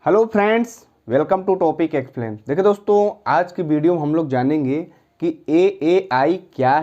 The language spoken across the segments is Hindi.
Hello friends, welcome to topic explain. देखिए दोस्तों, आज की वीडियो में हम लोग जानेंगे कि एएआई क्या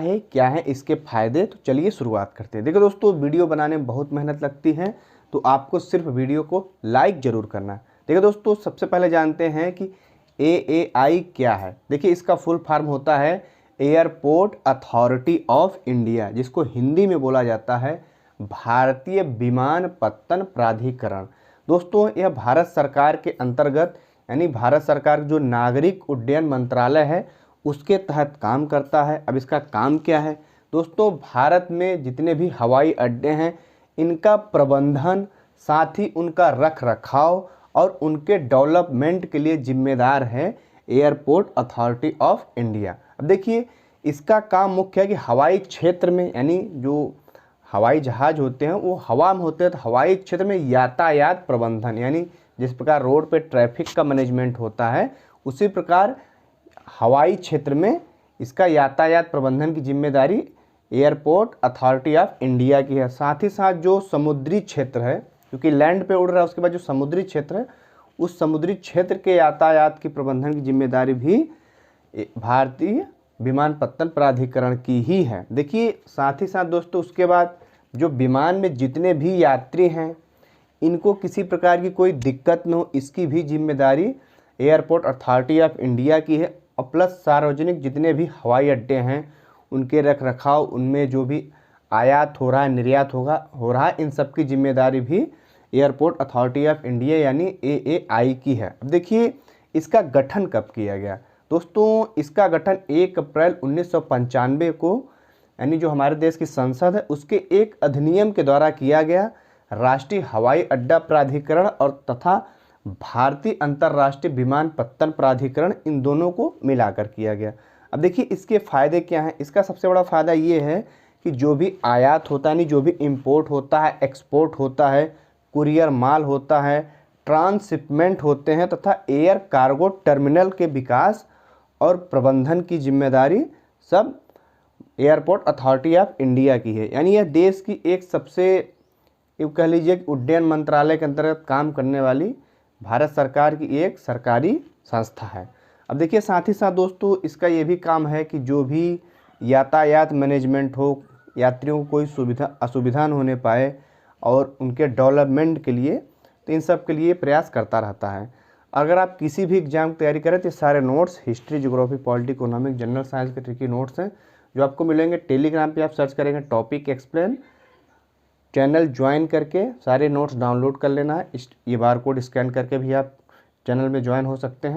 है इसके फ़ायदे। तो चलिए शुरुआत करते हैं। देखिए दोस्तों, वीडियो बनाने में बहुत मेहनत लगती है, तो आपको सिर्फ वीडियो को लाइक ज़रूर करना है। देखिए दोस्तों, सबसे पहले जानते हैं कि एएआई क्या है। देखिए, इसका फुल फॉर्म होता है एयरपोर्ट अथॉरिटी ऑफ इंडिया, जिसको हिंदी में बोला जाता है भारतीय विमानपत्तन प्राधिकरण। दोस्तों, यह भारत सरकार के अंतर्गत यानी भारत सरकार जो नागरिक उड्डयन मंत्रालय है उसके तहत काम करता है। अब इसका काम क्या है दोस्तों? भारत में जितने भी हवाई अड्डे हैं इनका प्रबंधन, साथ ही उनका रख रखाव और उनके डेवलपमेंट के लिए जिम्मेदार है एयरपोर्ट अथॉरिटी ऑफ इंडिया। अब देखिए, इसका काम मुख्य है कि हवाई क्षेत्र में यानी जो हवाई जहाज़ होते हैं वो हवा में होते हैं, तो हवाई क्षेत्र में यातायात प्रबंधन यानी जिस प्रकार रोड पे ट्रैफिक का मैनेजमेंट होता है उसी प्रकार हवाई क्षेत्र में इसका यातायात प्रबंधन की जिम्मेदारी एयरपोर्ट अथॉरिटी ऑफ इंडिया की है। साथ ही साथ जो समुद्री क्षेत्र है, क्योंकि लैंड पे उड़ रहा है, उसके बाद जो समुद्री क्षेत्र है उस समुद्री क्षेत्र के यातायात की प्रबंधन की जिम्मेदारी भी भारतीय विमानपत्तन प्राधिकरण की ही है। देखिए, साथ ही साथ दोस्तों उसके बाद जो विमान में जितने भी यात्री हैं इनको किसी प्रकार की कोई दिक्कत न हो, इसकी भी जिम्मेदारी एयरपोर्ट अथॉरिटी ऑफ इंडिया की है। और प्लस सार्वजनिक जितने भी हवाई अड्डे हैं उनके रख रखाव, उनमें जो भी आयात हो रहा है, निर्यात हो रहा है, इन सब की जिम्मेदारी भी एयरपोर्ट अथॉरिटी ऑफ इंडिया यानी एएआई की है। अब देखिए, इसका गठन कब किया गया दोस्तों? इसका गठन 1 अप्रैल 1995 को यानी जो हमारे देश की संसद है उसके एक अधिनियम के द्वारा किया गया। राष्ट्रीय हवाई अड्डा प्राधिकरण और तथा भारतीय अंतर्राष्ट्रीय विमानपत्तन प्राधिकरण, इन दोनों को मिलाकर किया गया। अब देखिए, इसके फ़ायदे क्या हैं। इसका सबसे बड़ा फ़ायदा ये है कि जो भी आयात होता है, यानी जो भी इंपोर्ट होता है, एक्सपोर्ट होता है, कुरियर माल होता है, ट्रांसशिपमेंट होते हैं तथा एयर कार्गो टर्मिनल के विकास और प्रबंधन की जिम्मेदारी सब एयरपोर्ट अथॉरिटी ऑफ इंडिया की है। यानी यह देश की एक सबसे कह लीजिए उड्डयन मंत्रालय के अंतर्गत काम करने वाली भारत सरकार की एक सरकारी संस्था है। अब देखिए, साथ ही साथ दोस्तों इसका ये भी काम है कि जो भी यातायात मैनेजमेंट हो, यात्रियों को कोई असुविधा न होने पाए और उनके डेवलपमेंट के लिए, तो इन सब के लिए प्रयास करता रहता है। अगर आप किसी भी एग्जाम की तैयारी करें तो सारे notes history, geography, polity, economic, general science के ट्रिकी नोट्स हैं जो आपको मिलेंगे। टेलीग्राम पे आप सर्च करेंगे टॉपिक एक्सप्लेन, चैनल ज्वाइन करके सारे नोट्स डाउनलोड कर लेना है। ये बार कोड स्कैन करके भी आप चैनल में ज्वाइन हो सकते हैं।